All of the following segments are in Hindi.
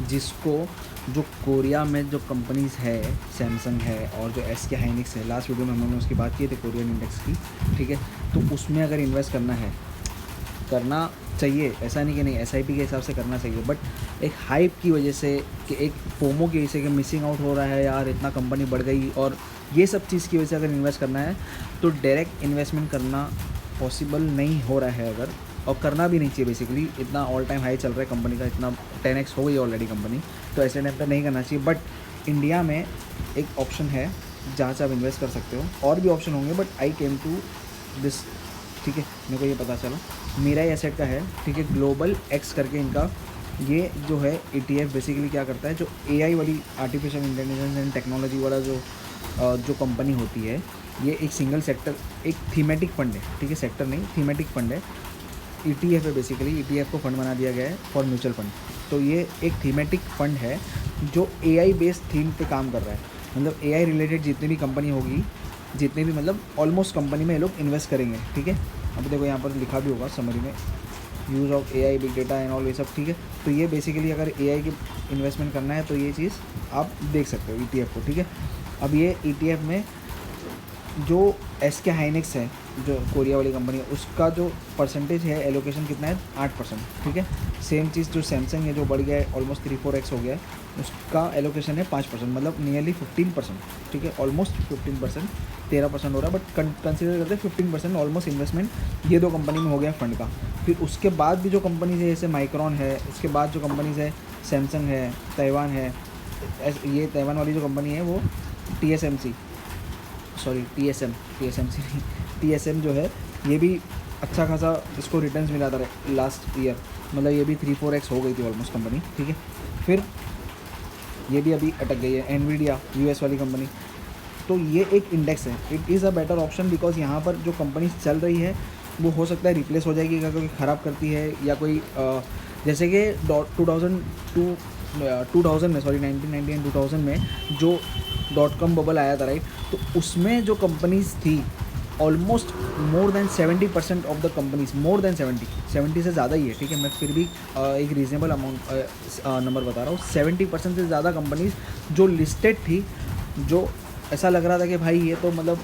जिसको जो कोरिया में जो कंपनीज़ है, सैमसंग है और जो एसके हाइनिक्स है, लास्ट वीडियो में हमने उसकी बात की थी कोरियन इंडेक्स की, ठीक है। तो उसमें अगर इन्वेस्ट करना चाहिए, ऐसा नहीं कि नहीं, एसआईपी के हिसाब से करना चाहिए, बट एक हाइप की वजह से, कि एक फोमो की वजह से, कि मिसिंग आउट हो रहा है यार, इतना कंपनी बढ़ गई, और ये सब चीज़ की वजह से अगर इन्वेस्ट करना है तो डायरेक्ट इन्वेस्टमेंट करना पॉसिबल नहीं हो रहा है अगर, और करना भी नहीं चाहिए बेसिकली। इतना ऑल टाइम हाई चल रहा है कंपनी का, इतना 10x हो गई ऑलरेडी कंपनी, तो ऐसे टाइम पर नहीं करना चाहिए। बट इंडिया में एक ऑप्शन है जहाँ से आप इन्वेस्ट कर सकते हो, और भी ऑप्शन होंगे, but I came to this, ठीक है। मेरे को ये पता चला, मेरा ही एसेट का है, ठीक है, ग्लोबल एक्स करके इनका ये जो है ETF बेसिकली क्या करता है, जो AI वाली आर्टिफिशियल इंटेलिजेंस एंड टेक्नोलॉजी वाला जो कंपनी होती है, ये एक सिंगल सेक्टर, एक थीमेटिक फंड है, ठीक है, सेक्टर नहीं, थीमेटिक फंड है। ETF है बेसिकली, ETF को फंड बना दिया गया है फॉर म्यूचुअल फंड। तो ये एक थीमेटिक फंड है जो AI बेस्ड थीम पे काम कर रहा है, मतलब AI रिलेटेड जितनी भी कंपनी होगी, जितने भी मतलब ऑलमोस्ट कंपनी में ये लोग इन्वेस्ट करेंगे, ठीक है। अब देखो यहाँ पर लिखा भी होगा समरी में, use of AI, big data and all, ये सब, ठीक है। तो ये बेसिकली अगर AI की इन्वेस्टमेंट करना है तो ये चीज़ आप देख सकते हो ETF को, ठीक है। अब ये ETF में जो एसके हाइनिक्स है, जो कोरिया वाली कंपनी है, उसका जो परसेंटेज है एलोकेशन कितना है, 8%, ठीक है। सेम चीज़ जो सैमसंग है, जो बढ़ गया है ऑलमोस्ट 3-4x हो गया है, उसका एलोकेशन है 5%, मतलब नियरली 15%, ठीक है, ऑलमोस्ट 15%, 13% हो रहा है, बट कंसिडर करते हैं 15% ऑलमोस्ट इन्वेस्टमेंट ये दो कंपनी में हो गया फंड का। फिर उसके बाद भी जो कंपनीज है, जैसे माइक्रॉन है, उसके बाद जो कंपनीज है, सैमसंग है, ताइवान है, ये ताइवान वाली जो कंपनी है वो TSMC नहीं, TSM जो है, ये भी अच्छा खासा इसको रिटर्न्स मिला था लास्ट ईयर, मतलब ये भी 3-4x हो गई थी ऑलमोस्ट कंपनी, ठीक है। फिर ये भी अभी अटक गई है, एनवीडिया US वाली कंपनी। तो ये एक इंडेक्स है, it is a better option, because यहाँ पर जो कंपनी चल रही है वो हो सकता है रिप्लेस हो जाएगी, अगर कोई ख़राब करती है, या कोई जैसे कि 2000 में, सॉरी 1990 एंड 2000 में जो .com बबल आया था, राइट। तो उसमें जो कंपनीज़ थी, almost more than 70% of the companies, more than 70 से ज़्यादा ही है, ठीक है। मैं फिर भी एक रीजनेबल अमाउंट नंबर बता रहा हूँ, 70% से ज़्यादा कंपनीज जो लिस्टेड थी, जो ऐसा लग रहा था कि भाई ये तो मतलब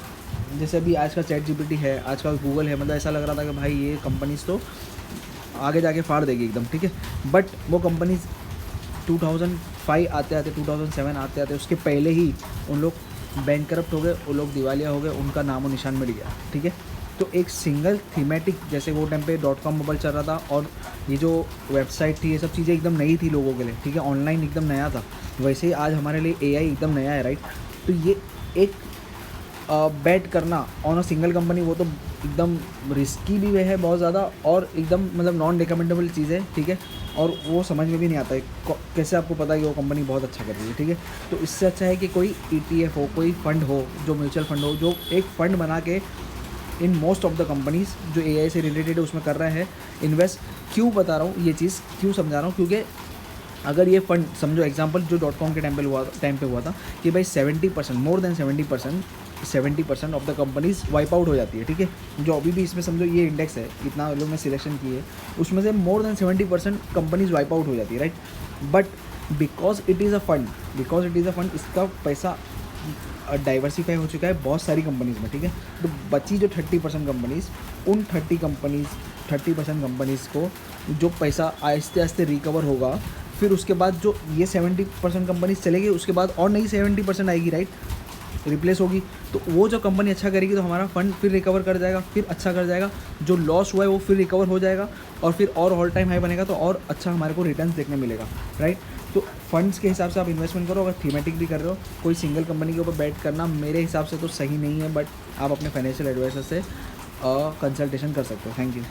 जैसे अभी आज का ChatGPT है, आज का गूगल है, मतलब ऐसा लग रहा था कि भाई ये कंपनीज तो आगे जाके फाड़ देगी एकदम, ठीक है। बट वो कंपनीज 2005 आते आते, 2007 आते आते, उसके पहले ही उन लोग बैंकरप्ट हो गए, वो लोग दिवालिया हो गए, उनका नामो निशान मिट गया, ठीक है। तो एक सिंगल थीमेटिक, जैसे वो टाइम पे .com बबल चल रहा था, और ये जो वेबसाइट थी, ये सब चीज़ें एकदम नई थी लोगों के लिए, ठीक है, ऑनलाइन एकदम नया था, वैसे ही आज हमारे लिए AI एकदम नया है, राइट। तो ये एक बेट करना ऑन अ सिंगल कंपनी, वो तो एकदम रिस्की भी है बहुत ज़्यादा, और एकदम मतलब नॉन रिकमेंडेबल चीज़ है, ठीक है। और वो समझ में भी नहीं आता है कैसे आपको पता है कि वो कंपनी बहुत अच्छा कर रही है, ठीक है। तो इससे अच्छा है कि कोई ETF हो, कोई फंड हो, जो म्यूचुअल फंड हो, जो एक फ़ंड बना के in most of the companies जो AI से रिलेटेड है उसमें कर रहा है इन्वेस्ट। क्यों बता रहा हूँ ये चीज़, क्यों समझा रहा हूँ, क्योंकि अगर ये फंड, समझो एग्जांपल जो .com के टाइम पे हुआ था कि भाई 70%, more than 70% of the companies wipe out हो जाती है, ठीक है। जो अभी भी इसमें समझो ये इंडेक्स है, इतना लोग ने सिलेक्शन की है, उसमें से more than 70% companies wipe out हो जाती है, right. But because it is a fund, इसका पैसा डाइवर्सिफाई हो चुका है बहुत सारी कंपनीज़ में, ठीक है। तो बची जो 30% कंपनीज़, उन 30% कंपनीज़ को जो पैसा आहिस्ते आहिस्ते रिकवर होगा, फिर उसके बाद जो ये 70% कंपनीज चलेगी, उसके बाद और नई 70% आएगी, राइट, रिप्लेस होगी। तो वो जो कंपनी अच्छा करेगी तो हमारा फंड फिर रिकवर कर जाएगा, फिर अच्छा कर जाएगा, जो लॉस हुआ है वो फिर रिकवर हो जाएगा, और फिर और ऑल टाइम हाई बनेगा, तो और अच्छा हमारे को रिटर्न्स देखने मिलेगा, राइट। तो फंड्स के हिसाब से आप इन्वेस्टमेंट करो, अगर थीमेटिक भी कर रहे हो, कोई सिंगल कंपनी के ऊपर बैट करना मेरे हिसाब से तो सही नहीं है, बट आप अपने फाइनेंशियल एडवाइजर से कंसल्टेशन कर सकते हो। Thank you.